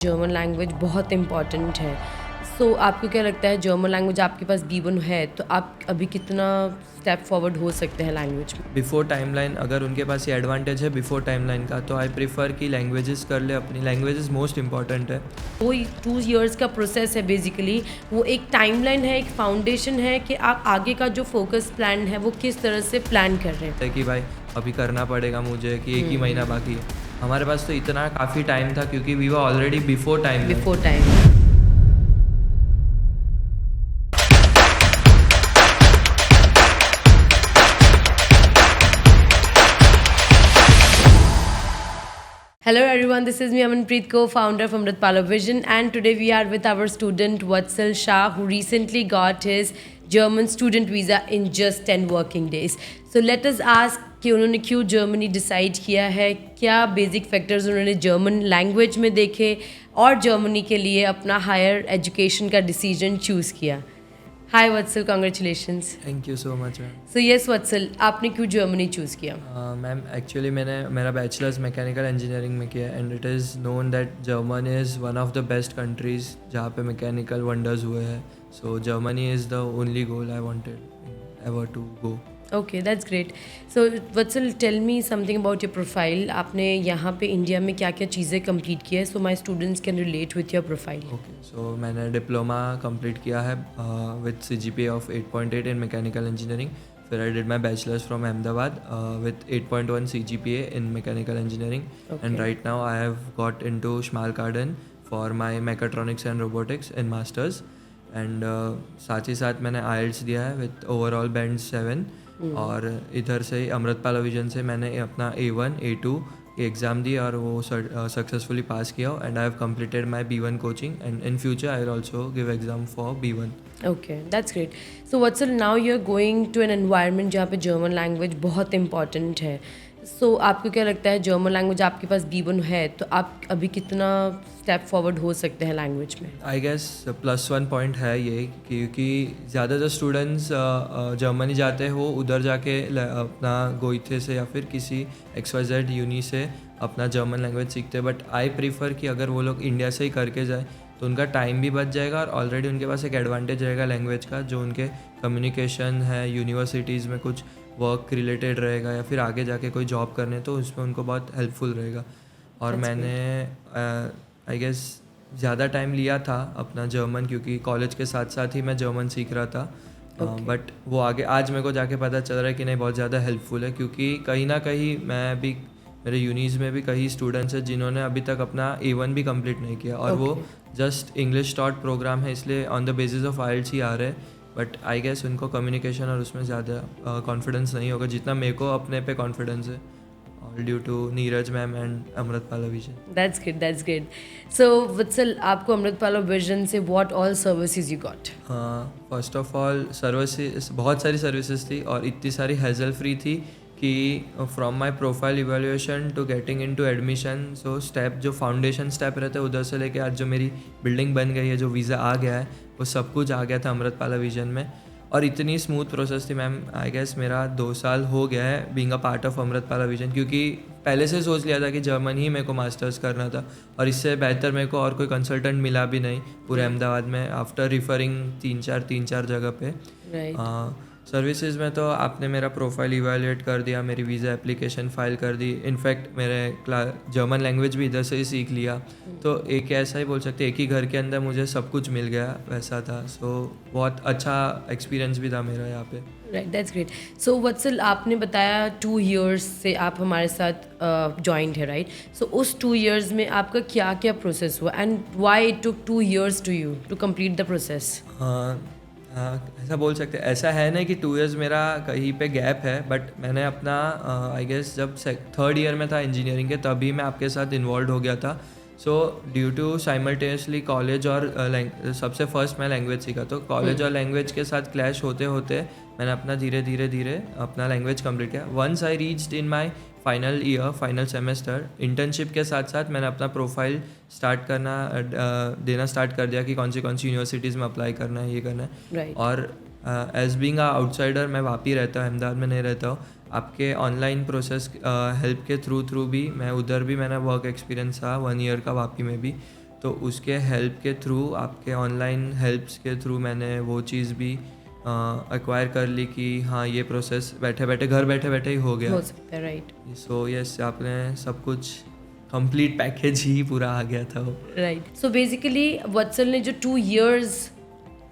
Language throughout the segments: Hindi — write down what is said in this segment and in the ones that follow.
जर्मन लैंग्वेज बहुत इम्पॉर्टेंट है। सो आपको क्या लगता है जर्मन लैंग्वेज आपके पास B1 है तो आप अभी कितना स्टेप फॉरवर्ड हो सकते हैं लैंग्वेज में? बिफोर टाइमलाइन अगर उनके पास ये एडवांटेज है बिफोर टाइमलाइन का, तो आई प्रीफर कि लैंग्वेजेस कर ले अपनी। लैंग्वेजेस मोस्ट इंपॉर्टेंट है। वो 2 इयर्स का प्रोसेस है बेसिकली। वो एक टाइमलाइन है, एक फाउंडेशन है कि आप आगे का जो फोकस प्लान है वो किस तरह से प्लान कर रहे हैं। कि भाई अभी करना पड़ेगा मुझे, कि एक ही महीना बाकी है। हमारे पास तो इतना काफ़ी टाइम था क्योंकि we were already before time. Before time. Hello everyone, this is me Amanpreet, co-founder of Amritpala Vision, and today we are with our student Vatsal Shah, who recently got his German student visa in just 10 working days. So let us ask कि उन्होंने क्यों जर्मनी डिसाइड किया है, क्या बेसिक फैक्टर्स उन्होंने जर्मन लैंग्वेज में देखे और जर्मनी के लिए अपना हायर एजुकेशन का डिसीजन चूज़ किया। Hi Vatsal, congratulations. Thank you so much ma'am. So yes Vatsal, आपने क्यों जर्मनी चूज़ किया? मैम एक्चुअली मैंने मेरा बैचलर्स मैकेनिकल इंजीनियरिंग में किया and it is known that German is one of the best countries जहाँ पे मैकेनिकल वंडर्स हुए हैं। So Germany is the only goal I wanted ever to go. Okay, that's great. So Vatsal, tell me something about your profile. आपने यहाँ पे इंडिया में क्या क्या चीज़ें कंप्लीट की है so my students can relate with your profile? Okay, so मैंने डिप्लोमा कंप्लीट किया है with CGPA of 8.8 in mechanical engineering. फिर I did my bachelors from Ahmedabad with 8.1 CGPA in mechanical engineering and right now I have got into Schmalkalden for my mechatronics and robotics in masters. And साथ ही साथ मैंने IELTS दिया है विथ ओवरऑल बैंड 7। और इधर से अमृतपाल विजन से मैंने अपना A1 A2 एग्ज़ाम दी और वो सक्सेसफुली पास किया and I have completed my B1 coaching and in future I will also give exam for B1। Okay, that's great. So Vatsal, now you are going to an environment जहाँ पे जर्मन लैंग्वेज बहुत इंपॉर्टेंट है। सो आपको क्या लगता है जर्मन लैंग्वेज आपके पास B1 है तो आप अभी कितना स्टेप फॉरवर्ड हो सकते हैं लैंग्वेज में? आई गेस +1 पॉइंट है ये, क्योंकि ज़्यादातर स्टूडेंट्स जर्मनी जाते हो उधर जाके अपना गोइथे से या फिर किसी XYZ यूनी से अपना जर्मन लैंग्वेज सीखते हैं। बट आई प्रीफर कि अगर वो लोग इंडिया से ही करके जाए तो उनका टाइम भी बच जाएगा और ऑलरेडी उनके पास एक एडवांटेज रहेगा लैंग्वेज का, जो उनके कम्युनिकेशन है यूनिवर्सिटीज़ में कुछ वर्क रिलेटेड रहेगा या फिर आगे जाके कोई जॉब करने, तो उसमें उनको बहुत हेल्पफुल रहेगा। और मैंने आई गेस ज़्यादा टाइम लिया था अपना जर्मन, क्योंकि कॉलेज के साथ साथ ही मैं जर्मन सीख रहा था। बट वो आगे आज मेरे को जाके पता चल रहा है कि नहीं, बहुत ज़्यादा हेल्पफुल है, क्योंकि कहीं ना कहीं मैं भी मेरे यूनीज़ में भी कई स्टूडेंट्स हैं जिन्होंने अभी तक अपना A1 भी कंप्लीट नहीं किया और वो जस्ट इंग्लिश टॉट प्रोग्राम है, इसलिए on the basis of IELTS ही आ रहे हैं। बट आई गेस उनको कम्युनिकेशन और उसमें ज़्यादा कॉन्फिडेंस नहीं होगा जितना मेरे को अपने पे कॉन्फिडेंस है, all due to Neeraj ma'am and Amritpal vision. That's great, that's great. So Vatsal, आपको अमृतपाल विजन से what all services you got? First of all services, बहुत सारी सर्विसेज थी और इतनी सारी हैजल फ्री थी कि from my profile evaluation to getting in to admission, so step जो फाउंडेशन स्टेप रहते हैं उधर से लेके आज जो मेरी बिल्डिंग बन गई है, जो वीज़ा आ गया है, वो सब कुछ आ गया था अमृतपाल विजन में। और इतनी स्मूथ प्रोसेस थी मैम। आई गेस मेरा 2 साल हो गया है being a part of Amritpal vision, क्योंकि पहले से सोच लिया था कि जर्मन ही मेरे को मास्टर्स करना था और इससे बेहतर मेरे को और कोई कंसल्टेंट मिला भी नहीं पूरे अहमदाबाद में, आफ्टर रिफरिंग 3-4 जगह पे। सर्विसेज में तो आपने मेरा प्रोफाइल इवेलुएट कर दिया, मेरी वीज़ा एप्लीकेशन फ़ाइल कर दी, इनफैक्ट मेरे जर्मन लैंग्वेज भी इधर से ही सीख लिया। तो एक ऐसा ही बोल सकते, एक ही घर के अंदर मुझे सब कुछ मिल गया, वैसा था। सो बहुत अच्छा एक्सपीरियंस भी था मेरा यहाँ पे। Right, that's great. So Vatsal, आपने बताया 2 इयर्स से आप हमारे साथ जॉइंट है, राइट? सो उस 2 इयर्स में आपका क्या क्या प्रोसेस हुआ and why it took 2 years to you to complete the process? ऐसा बोल सकते हैं, ऐसा है नहीं कि 2 इयर्स मेरा कहीं पे गैप है, बट मैंने अपना आई गेस जब 3rd ईयर में था इंजीनियरिंग के, तभी मैं आपके साथ इन्वॉल्व हो गया था। So due to simultaneously college और सबसे फर्स्ट मैं लैंग्वेज सीखा, तो कॉलेज और लैंग्वेज के साथ क्लैश होते होते मैंने अपना धीरे धीरे अपना लैंग्वेज कंप्लीट किया। Once I reached in my final year, final semester, internship के साथ साथ मैंने अपना प्रोफाइल देना स्टार्ट कर दिया कि कौन सी यूनिवर्सिटीज़ में अप्लाई करना है, ये करना है। और एज बीइंग अ आउटसाइडर मैं वापी रहता हूँ, अहमदाबाद में नहीं रहता हूँ। आपके ऑनलाइन प्रोसेस हेल्प के थ्रू भी मैं उधर भी मैंने वर्क एक्सपीरियंस था 1 ईयर का वापी में भी। तो उसके हेल्प के थ्रू, आपके ऑनलाइन हेल्प्स के थ्रू मैंने वो चीज़ भी एक्वायर कर ली कि हाँ ये प्रोसेस बैठे बैठे घर बैठे बैठे ही हो गया। हो सकता है, राइट सो यस, आपने सब कुछ कंप्लीट पैकेज ही पूरा आ गया था वो। राइट। सो बेसिकली वत्सल ने जो 2 years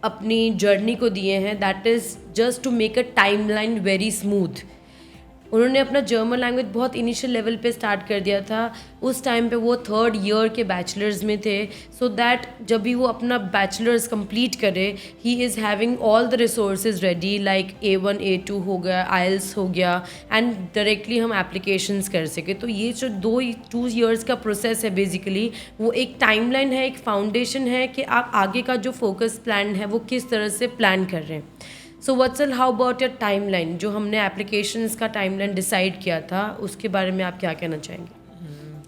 अपनी जर्नी को दिए हैं, that is just to make a timeline very smooth. उन्होंने अपना जर्मन लैंग्वेज बहुत इनिशियल लेवल पे स्टार्ट कर दिया था। उस टाइम पे वो 3rd year के बैचलर्स में थे, सो दैट जब भी वो अपना बैचलर्स कंप्लीट करे, he is having all the resources ready, like A1 A2 हो गया, IELTS हो गया, एंड डायरेक्टली हम एप्लीकेशंस कर सके। तो ये जो 2 years का प्रोसेस है बेसिकली, वो एक टाइमलाइन है, एक फाउंडेशन है कि आप आगे का जो फोकस प्लान है वो किस तरह से प्लान कर रहे हैं। सो वत्सल, हाउ अबाउट योर टाइमलाइन? जो हमने एप्लीकेशंस का टाइमलाइन डिसाइड किया था, उसके बारे में आप क्या कहना चाहेंगे?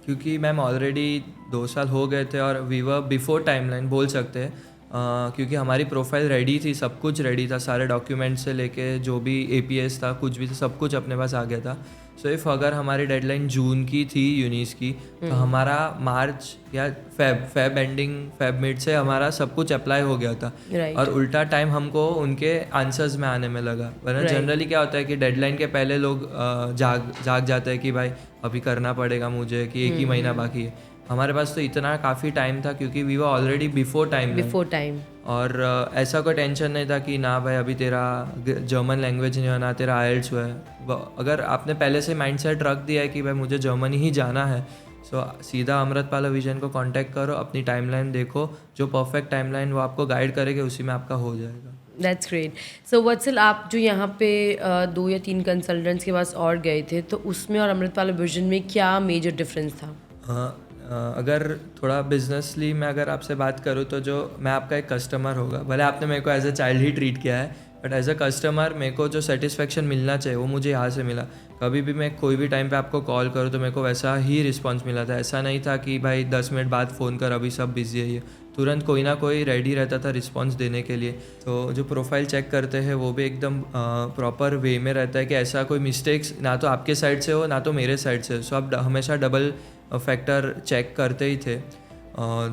क्योंकि मैम ऑलरेडी 2 साल हो गए थे और वी वर बिफोर टाइमलाइन बोल सकते हैं, क्योंकि हमारी प्रोफाइल रेडी थी, सब कुछ रेडी था, सारे डॉक्यूमेंट से लेके जो भी APS था, कुछ भी था, सब कुछ अपने पास आ गया था। सो इफ़ अगर हमारी डेडलाइन जून की थी यूनिस की, तो हमारा मार्च या फेब एंडिंग, फेब मिड से हमारा सब कुछ अप्लाई हो गया था। Right. और उल्टा टाइम हमको उनके आंसर्स में आने में लगा। वरना जनरली क्या होता है कि डेडलाइन के पहले लोग जाग जाते हैं कि भाई अभी करना पड़ेगा मुझे, कि 1 ही महीना बाकी है। हमारे पास तो इतना काफ़ी टाइम था क्योंकि we were already before time. और ऐसा कोई टेंशन नहीं था कि ना भाई अभी तेरा जर्मन लैंग्वेज नहीं होना, तेरा IELTS हुआ है। अगर आपने पहले से माइंडसेट रख दिया है कि भाई मुझे जर्मनी ही जाना है, सो सीधा अमृतपाल विजन को कांटेक्ट करो, अपनी टाइमलाइन देखो, जो परफेक्ट टाइमलाइन वो आपको गाइड करेगी, उसी में आपका हो जाएगा। That's great. सो वत्सल, आप जो यहाँ पे 2 या 3 कंसल्टेंट्स के पास और गए थे, तो उसमें और अमृतपाल विजन में क्या मेजर डिफरेंस था? अगर थोड़ा बिजनेसली मैं अगर आपसे बात करूँ, तो जो मैं आपका एक कस्टमर होगा, भले आपने मेरे को एज अ चाइल्ड ही ट्रीट किया है, बट एज अ कस्टमर मेरे को जो सेटिस्फेक्शन मिलना चाहिए वो मुझे यहाँ से मिला। कभी भी मैं कोई भी टाइम पे आपको कॉल करूँ तो मेरे को वैसा ही रिस्पांस मिला था। ऐसा नहीं था कि भाई 10 मिनट बाद फ़ोन कर, अभी सब बिजी है, ये तुरंत कोई ना कोई रेडी रहता था रिस्पांस देने के लिए। तो जो प्रोफाइल चेक करते हैं वो भी एकदम प्रॉपर वे में रहता है कि ऐसा कोई मिस्टेक्स ना तो आपके साइड से हो ना तो मेरे साइड से। सो आप हमेशा डबल फैक्टर चेक करते ही थे।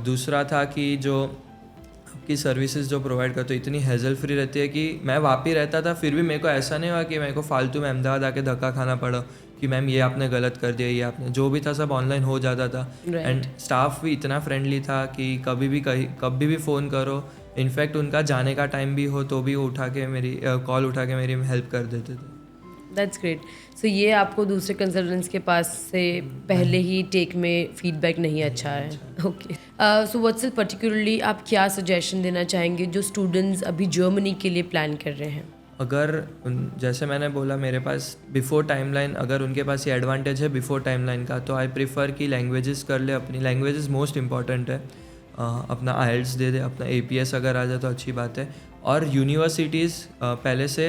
दूसरा था कि जो आपकी सर्विसेज जो प्रोवाइड करते हो इतनी हेजल फ्री रहती है कि मैं वहाँ पे रहता था, फिर भी मेरे को ऐसा नहीं हुआ कि मेरे को फालतू में अहमदाबाद आके धक्का खाना पड़ा कि मैम ये आपने गलत कर दिया, ये आपने, जो भी था सब ऑनलाइन हो जाता था। एंड स्टाफ भी इतना फ्रेंडली था कि कभी भी फ़ोन करो, इनफैक्ट उनका जाने का टाइम भी हो तो भी वो उठा के मेरी कॉल उठा के मेरी हेल्प कर देते थे। That's great. सो ये आपको दूसरे कंसल्टेंट्स के पास से पहले ही टेक में फीडबैक नहीं अच्छा है। ओके। सो वत्सल, पर्टिकुलरली आप क्या सजेशन देना चाहेंगे जो स्टूडेंट्स अभी जर्मनी के लिए प्लान कर रहे हैं? अगर जैसे मैंने बोला मेरे पास बिफोर टाइमलाइन, अगर उनके पास ये एडवांटेज है बिफोर टाइमलाइन का, तो आई प्रीफर कि लैंग्वेजेस कर ले अपनी। लैंग्वेजेस मोस्ट इंपॉर्टेंट है। अपना IELTS दे दे, अपना APS अगर आ जाए तो अच्छी बात है। और यूनिवर्सिटीज़ पहले से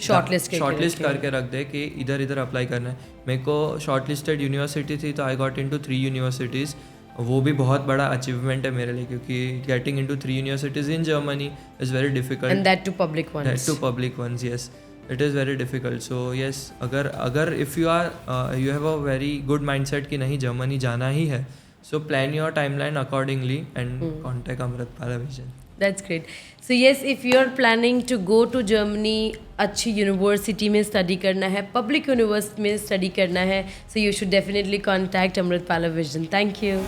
शॉर्टलिस्ट करके रख दे कि इधर इधर अप्लाई करना है। मेरे को शॉर्टलिस्टेड यूनिवर्सिटी थी तो आई गॉट इनटू 3 यूनिवर्सिटीज़। वो भी बहुत बड़ा अचीवमेंट है मेरे लिए, क्योंकि getting into 3 universities in Germany is very difficult, and that too public ones. Yes, it is very difficult. So yes, अगर if you have a very good mindset कि नहीं जर्मनी जाना ही है, so plan your timeline accordingly and contact Amritpal Vision. That's great. So yes, if you are planning to go to Germany, अच्छी यूनिवर्सिटी में स्टडी करना है, पब्लिक यूनिवर्सिटी में स्टडी करना है, so you should definitely contact Amritpal Vision. Thank you.